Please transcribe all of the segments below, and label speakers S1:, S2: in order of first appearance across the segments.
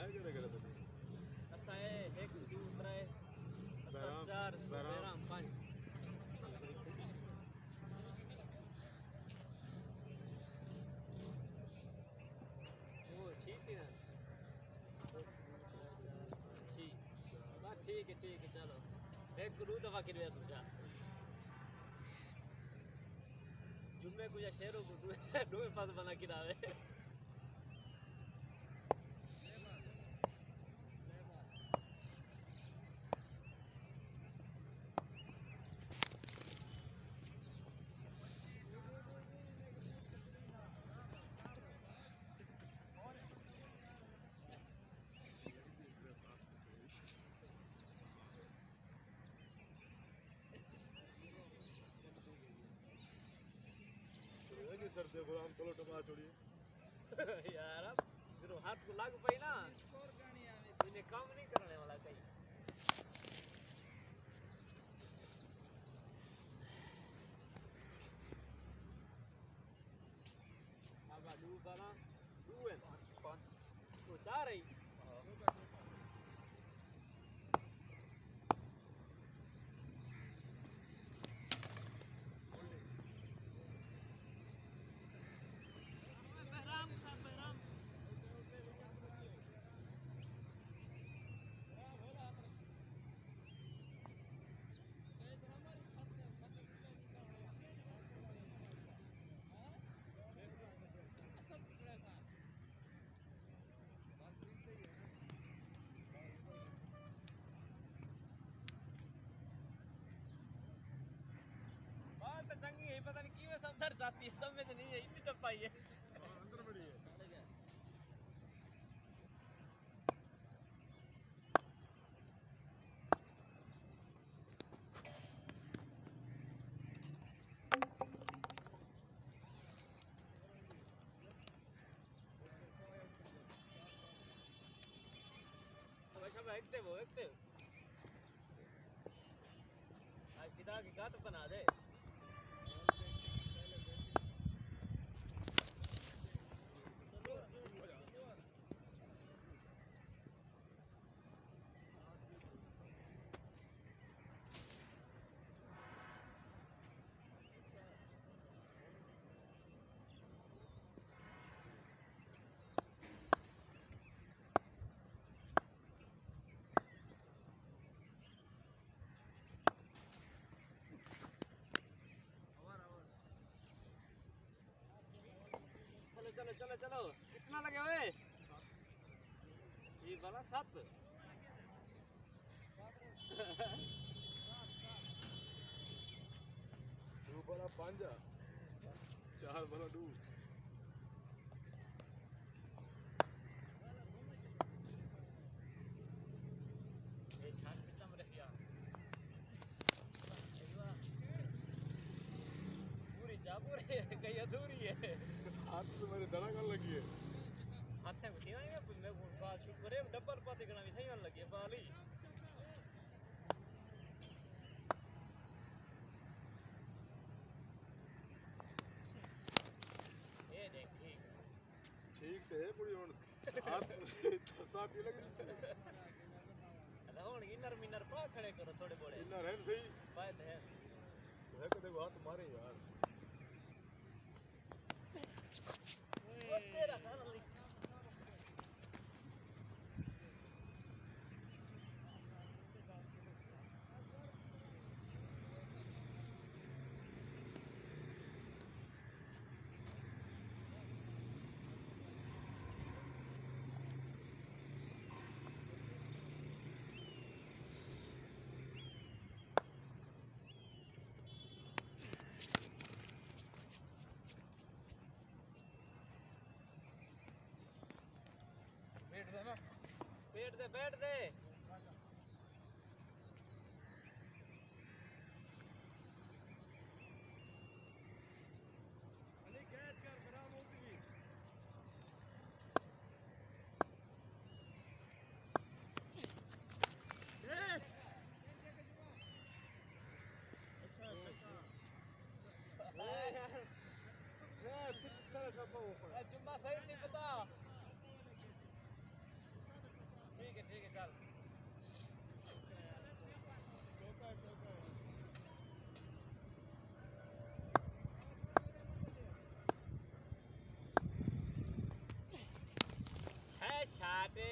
S1: करे करे तो
S2: असा है 1 2 3 असा 4 बहराम 5 वो ठीक है ठीक है चलो एक रू दफा के लिए सोचा जुम्मे को या शेरों को दो पास बना के आवे
S1: सर देखो हम चलो टमा छोड़िए
S2: यार अब जरूर हाथ को लागू पाई ना इन्हें काम नहीं करने वाला कहीं अब डू बाला डू है वो चाह रही तो चंगी है पता नहीं क्यों सब उधर जाती है सब में से नहीं है इतनी टप्पा ही है
S1: अंदर बड़ी है
S2: तो वैसा मैं एक्टिव आज पिता की गात बना दे चलो कितना लगे हुए ये वाला 7
S1: दो बड़ा 5 4 बड़ा 2
S2: ये छान पिचम रखिया पूरी चापूरी है कहीं अधूरी है
S1: हाथ से मेरे दड़ा कर लगी है
S2: हाथ में कुछ नहीं मैं बात शूट करे डबल पाते करना भी सही वाला लगी है बाली ये देख
S1: ठीक तो है पूरी हुन हाथ साटी लगी
S2: हुन इनर पा खड़े करो थोड़े बोड़े
S1: इनर है सही
S2: बात है
S1: देखो हाथ मारे यार
S2: वो तेरा खाना बैठ दे
S1: अली कैच कर बराम होगी
S2: जुम्मा सही से बता ठीक है चल।
S1: चौका चौका
S2: है शाटे।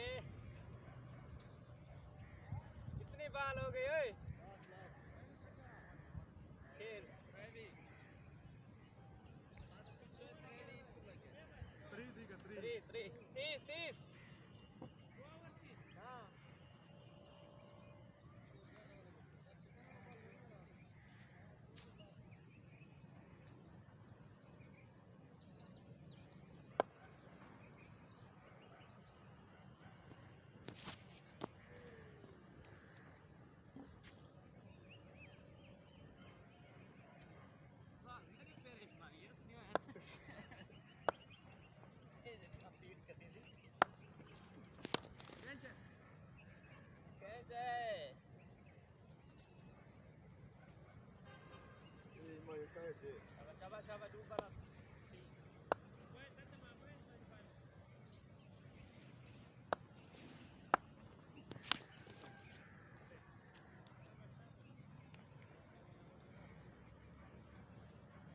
S2: कितनी बाल हो गई ओए? खेल
S1: थ्री
S2: 30 हाँ। Coba coba dulu balas.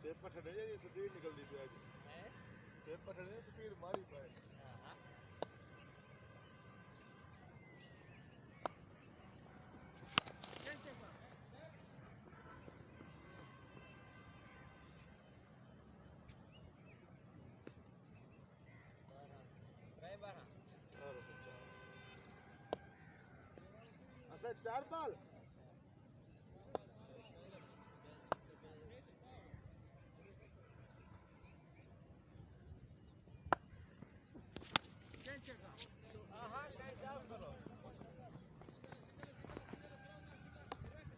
S1: Paper ठंडे नहीं स्पीड निकलती थी आज पेपर ठंडे स्पीड मारी पाए अच्छा 4 बाल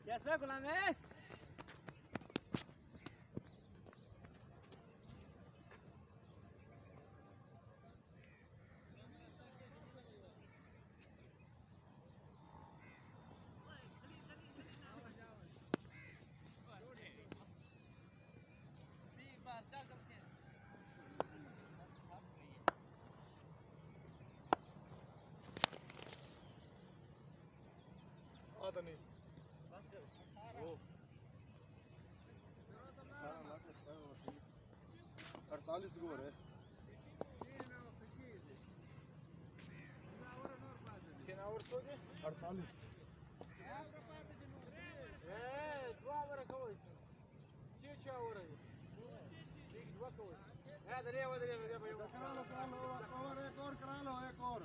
S2: कैसा गुलाम है?
S1: आता नहीं
S2: बस करो।
S1: वो 48 ओवर है कितना ओवर तो जे 48
S2: два вора кого еще? Чеча вора. ठीक два кого? दरिया दरिया
S1: करा लो ओवर एक और करा लो एक और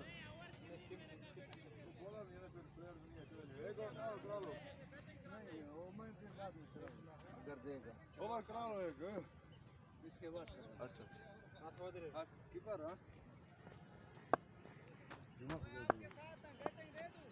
S1: बोला नहीं ना फिर प्लेयर नहीं है एक और करा लो नहीं वो मैं फिर बाद में कर देगा ओवर करा लो एक
S2: इसके बाद
S1: अच्छा
S2: हाँ समझ रहे
S1: हाँ कीपर हाँ
S2: के साथ बैटिंग दे दूं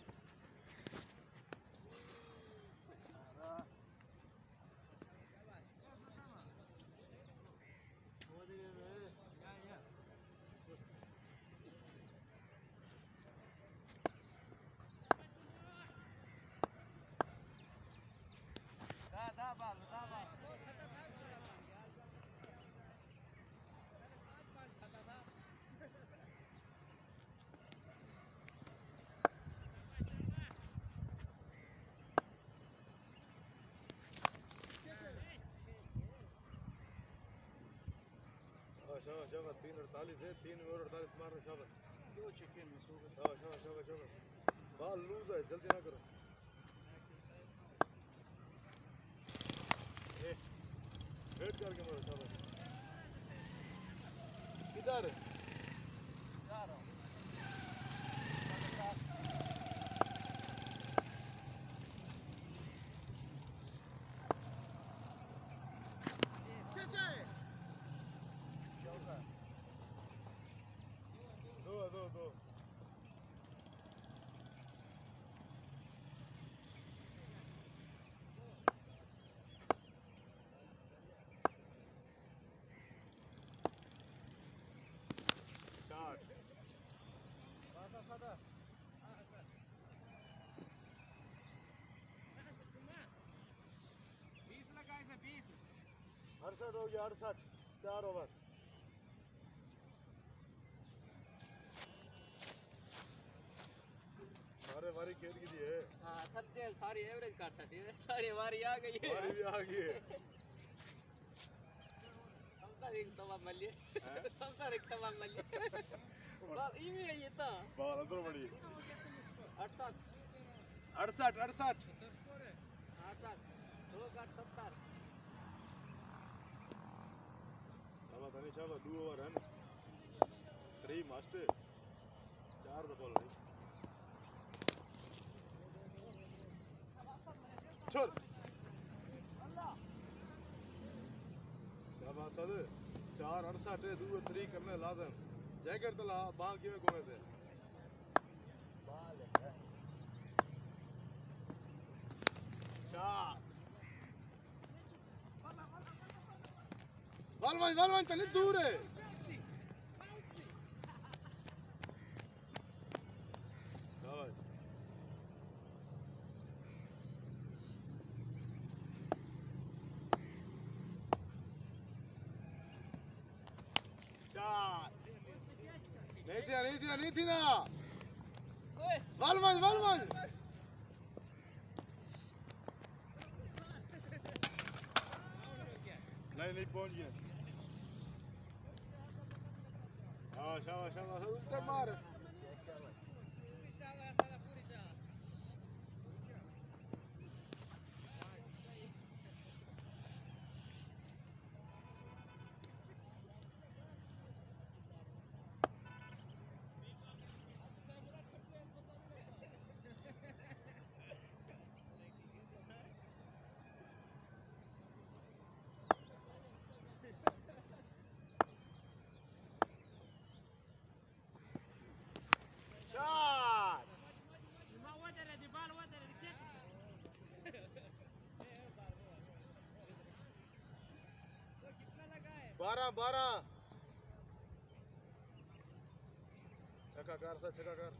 S2: da bal
S1: शाबाश शाबाश 3:48 है 3 ओवर 48 मारना शाबाश
S2: क्यों चिकन में सो गए
S1: शाबाश शाबाश शाबाश बॉल लूज है जल्दी ना करो वेट करके मारो शाबाश किधर
S2: जा रहा हूं
S1: दो
S2: सादा 20 लगाए से 20
S1: 68 हो गया 68 4 ओवर हमारी खेल की दी है।
S2: हाँ सर सारी एवरेज काट सकती है, सारी हमारी आ गई है।
S1: हमारी भी आ गई है।
S2: समता एक तवा मलिए, समता एक तवा मलिए। बाल इवी है ये तो।
S1: बाल अंदर बड़ी।
S2: 68
S1: 68 68
S2: 2 काट 70।
S1: अब तनी चलो 2 ओवर है ना। 3 मस्ट 4 दफा लड़ी। छोड़। अब असद 4 68 2 3 करने लाजम। जैकेट तला बाकी में घूमे थे।
S2: बाल है।
S1: वालवान तनी दूर है। नहीं थी ना। वालवान नहीं पहुंच गया। हाँ शाबाश उल्टे मार। बारह छक्का कर।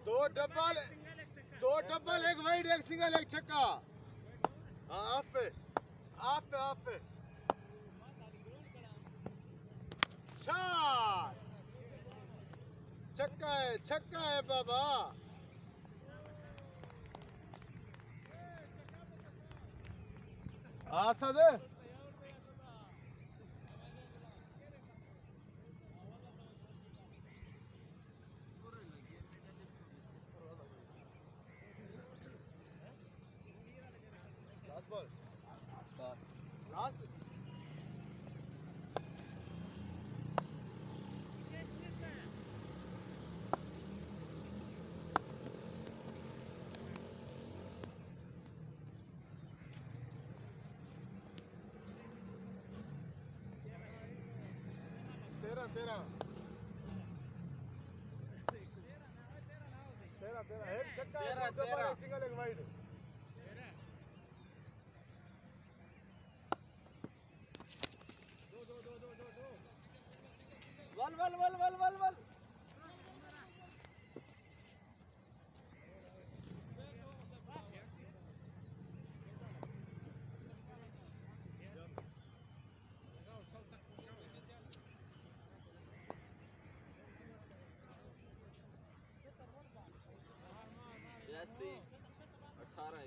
S1: 2 डबल 1 वाइड 1 सिंगल 1 छक्का। हाँ ऑफ पे शॉट। छक्का है बाबा। आसद लास्ट तेरा एक छक्का 13 सिंगल 1 वाइड।
S2: वल जैसे 18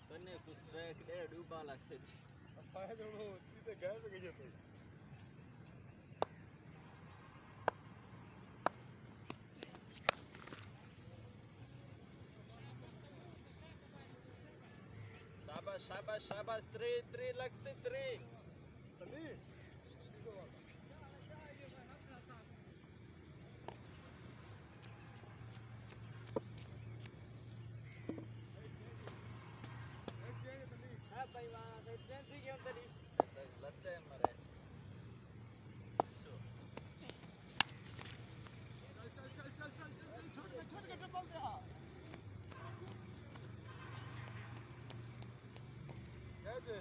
S2: तन्ने कुछ ट्रैक दे डूबा लगसे
S1: पाए दोनों सीधे गए पे गए थे।
S2: शाबाश 3 लग से 3
S1: तली
S2: हां भाई वहां से जंती के तली लगता है मरे चल छोड़ के बोल दे। हां
S1: कैसे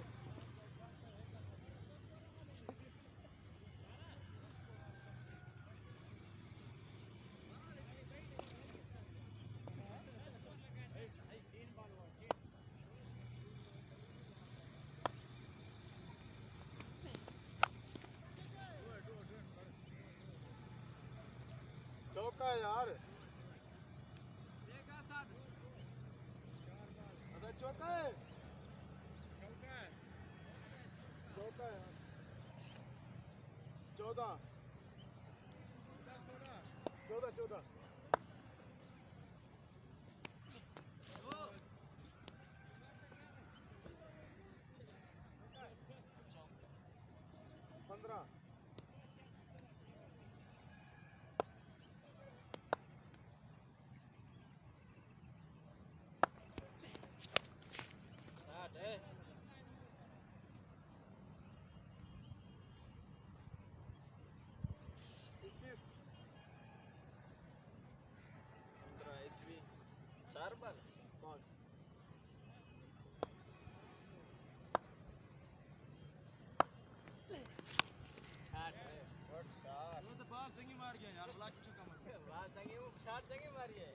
S1: चौका है यार
S2: देखा साथ
S1: अरे चौका है चौका है 14 14 15
S2: साठ है
S1: 21
S2: 4 बाल
S1: 5
S2: साठ है
S1: वो तो बाल चंगी मार गया यार बुला के चौका मार
S2: बात चंगी वो शॉट चंगी मारी है